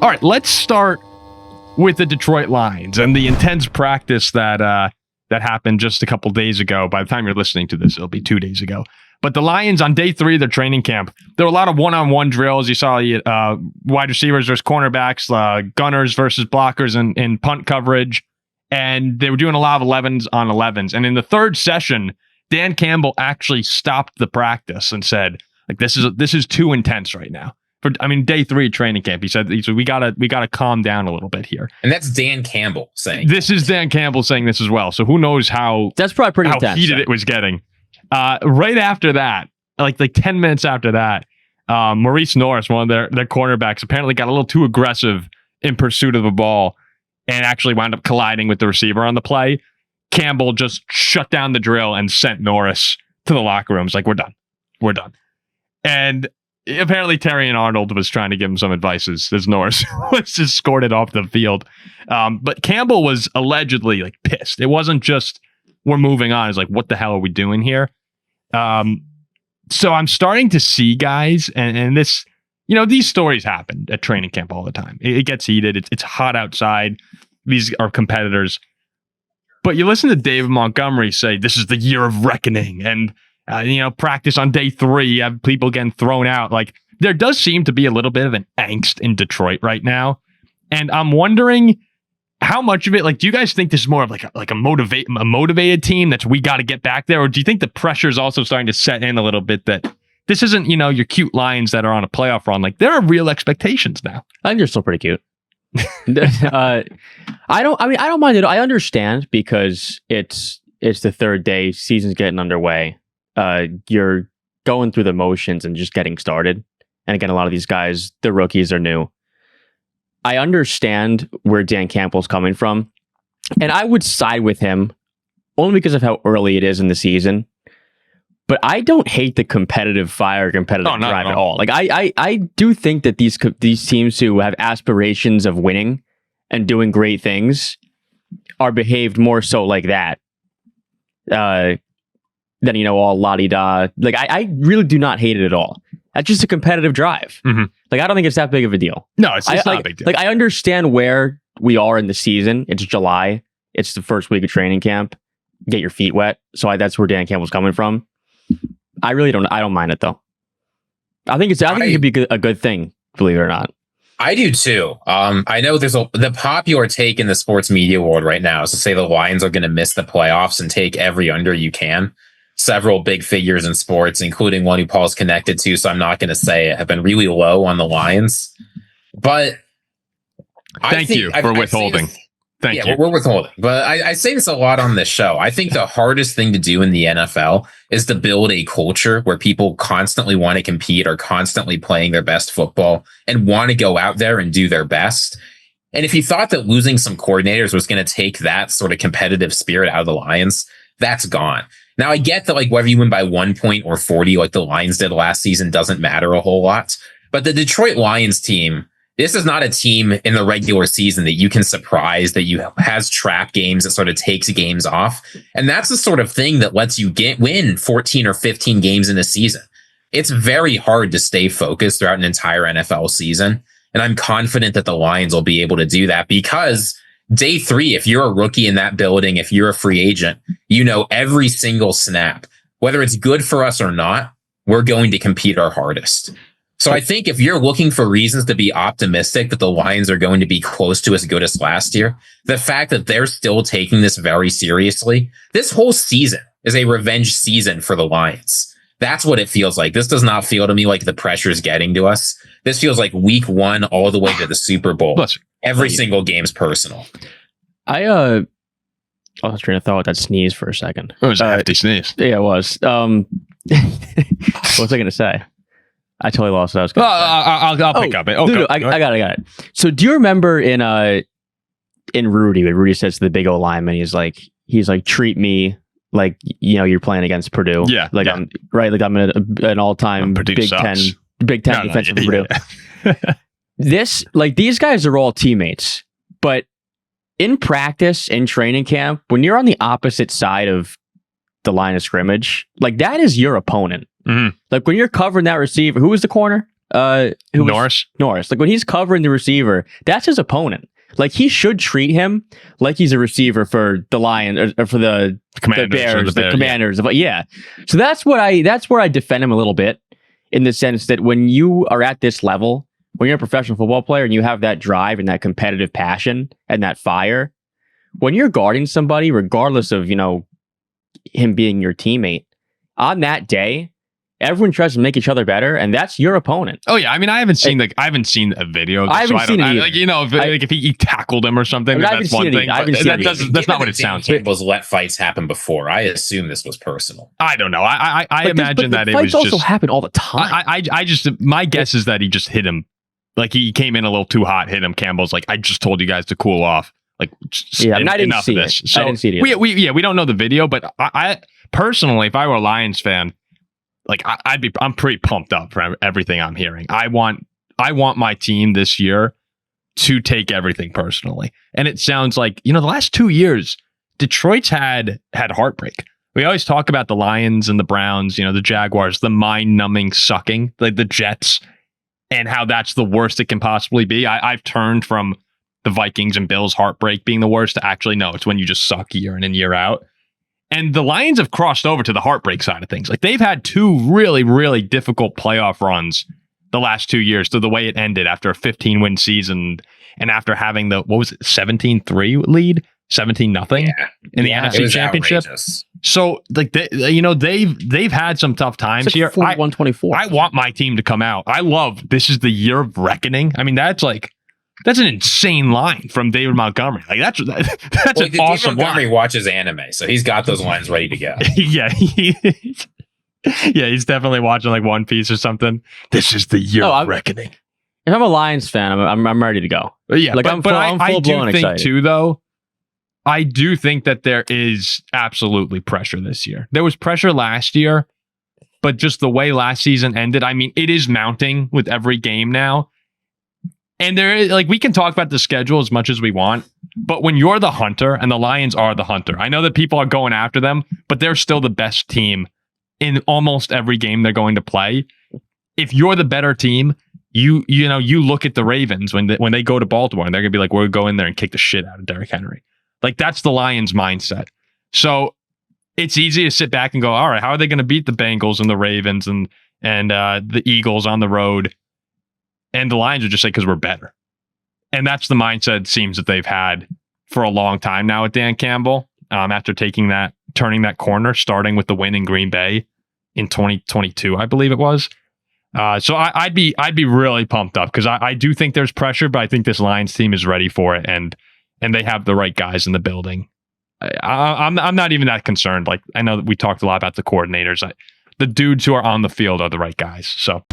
All right, let's start with the Detroit Lions and the intense practice that happened just a couple days ago. By the time you're listening to this, it'll be 2 days ago. But the Lions, on day 3 of their training camp, there were a lot of one-on-one drills. You saw wide receivers versus cornerbacks, gunners versus blockers in punt coverage. And they were doing a lot of 11s on 11s. And in the third session, Dan Campbell actually stopped the practice and said, like, this is too intense right now. Day 3 training camp. He said we gotta calm down a little bit here. And that's Dan Campbell saying. This is Dan Campbell saying this as well. So who knows how that's probably pretty intense, heated it was getting. Right after that, like 10 minutes after that, Maurice Norris, one of their cornerbacks, apparently got a little too aggressive in pursuit of the ball and actually wound up colliding with the receiver on the play. Campbell just shut down the drill and sent Norris to the locker room. It's like, we're done. And apparently Terry and Arnold was trying to give him some advice as Norris was just escorted off the field. But Campbell was allegedly like pissed. It wasn't just we're moving on. It's like, what the hell are we doing here? So I'm starting to see guys, and this, these stories happen at training camp all the time. It gets heated. It's hot outside. These are competitors. But you listen to David Montgomery say, this is the year of reckoning. And, practice on day 3, you have people getting thrown out. Like, there does seem to be a little bit of an angst in Detroit right now. And I'm wondering how much of it, like, do you guys think this is more of like a motivated team that's we got to get back there? Or do you think the pressure is also starting to set in a little bit that this isn't, your cute Lions that are on a playoff run? Like, there are real expectations now. I think they're still pretty cute. I don't mind it. I understand because it's the third day, season's getting underway. You're going through the motions and just getting started. And again, a lot of these guys, the rookies, are new. I understand where Dan Campbell's coming from, and I would side with him only because of how early it is in the season. But I don't hate the competitive drive at all. Like I do think that these teams who have aspirations of winning and doing great things are behaved more so like that than all la-di-da. Like I really do not hate it at all. That's just a competitive drive. Mm-hmm. Like, I don't think it's that big of a deal. No, it's not a big deal. Like, I understand where we are in the season. It's July. It's the first week of training camp. Get your feet wet. So that's where Dan Campbell's coming from. I don't mind it though. I think it could be a good thing, believe it or not. I do too. I know the popular take in the sports media world right now is to say the Lions are going to miss the playoffs and take every under you can. Several big figures in sports, including one who Paul's connected to, so I'm not going to say it, have been really low on the Lions. But thank you for withholding. Thank you. We're withholding. But I say this a lot on this show. I think the hardest thing to do in the NFL is to build a culture where people constantly want to compete, are constantly playing their best football, and want to go out there and do their best. And if you thought that losing some coordinators was going to take that sort of competitive spirit out of the Lions, that's gone. Now, I get that, like, whether you win by 1 point or 40, like the Lions did last season, doesn't matter a whole lot. But the Detroit Lions team, this is not a team in the regular season that you can surprise, that has trap games, that sort of takes games off. And that's the sort of thing that lets you win 14 or 15 games in a season. It's very hard to stay focused throughout an entire NFL season. And I'm confident that the Lions will be able to do that because day 3, if you're a rookie in that building, if you're a free agent, every single snap, whether it's good for us or not, we're going to compete our hardest. So I think if you're looking for reasons to be optimistic that the Lions are going to be close to as good as last year, the fact that they're still taking this very seriously, this whole season is a revenge season for the Lions. That's what it feels like. This does not feel to me like the pressure is getting to us. This feels like week 1 all the way to the Super Bowl. Every single game's personal. I was trying to throw out that sneeze for a second. It was a hefty sneeze. Yeah, it was. What was I going to say? I totally lost what I was going to say. I'll pick up it. No, I got it. So do you remember in Rudy, when Rudy says to the big O lineman, he's like, treat me like, you're playing against Purdue. Yeah. Like, I'm right. Like, I'm an all-time Big Ten defensive Purdue. These guys are all teammates, but in practice, in training camp, when you're on the opposite side of the line of scrimmage, like, that is your opponent. Mm-hmm. Like, when you're covering that receiver, who was the corner? Norris. Like when he's covering the receiver, that's his opponent. Like he should treat him like he's a receiver for the Lions or for the Bears, the Commanders. Yeah. So that's where I defend him a little bit, in the sense that when you are at this level, when you're a professional football player and you have that drive and that competitive passion and that fire, when you're guarding somebody, regardless of, him being your teammate, on that day, everyone tries to make each other better, and that's your opponent. Oh yeah, I mean, I haven't seen a video of this, I haven't seen it. If he tackled him or something, that's one thing. That's not what it sounds like. Campbell's let fights happen before. I assume this was personal. I don't know. I imagine that it was fights also happen all the time. My guess is that he just hit him. Like he came in a little too hot, hit him. Campbell's like, I just told you guys to cool off. Like, I didn't see it. So I didn't see it. We don't know the video, but I personally, if I were a Lions fan, like I'm pretty pumped up for everything I'm hearing. I want my team this year to take everything personally. And it sounds like, the last 2 years, Detroit's had heartbreak. We always talk about the Lions and the Browns, the Jaguars, the mind-numbing sucking, like the Jets, and how that's the worst it can possibly be. I've turned from the Vikings and Bills heartbreak being the worst to actually, no, it's when you just suck year in and year out. And the Lions have crossed over to the heartbreak side of things. Like they've had two really, really difficult playoff runs the last 2 years, to the way it ended after a 15-win season and after having the 17-3 lead, 17-0 in the NFC Championship. Outrageous. So like they've had some tough times here. 41-24. I want my team to come out. I love this is the year of reckoning. I mean, that's an insane line from David Montgomery. Like that's an awesome David Montgomery line. watches anime, so he's got those lines ready to go. Yeah, he's definitely watching like One Piece or something. This is the year of reckoning. If I'm a Lions fan, I'm ready to go. Yeah, like I'm full blown excited too. Though I do think that there is absolutely pressure this year. There was pressure last year, but just the way last season ended, I mean, it is mounting with every game now. And there is, like, we can talk about the schedule as much as we want, but when you're the hunter, and the Lions are the hunter, I know that people are going after them, but they're still the best team in almost every game they're going to play. If you're the better team, you look at the Ravens when they go to Baltimore, and they're gonna be like, we'll go in there and kick the shit out of Derrick Henry. Like that's the Lions mindset. So it's easy to sit back and go, all right, how are they going to beat the Bengals and the Ravens and the Eagles on the road? And the Lions are just like, because we're better. And that's the mindset it seems that they've had for a long time now with Dan Campbell, after turning that corner, starting with the win in Green Bay in 2022, I believe it was. So I'd be really pumped up because I do think there's pressure, but I think this Lions team is ready for it, and they have the right guys in the building. I'm not even that concerned. Like I know that we talked a lot about the coordinators. The dudes who are on the field are the right guys. So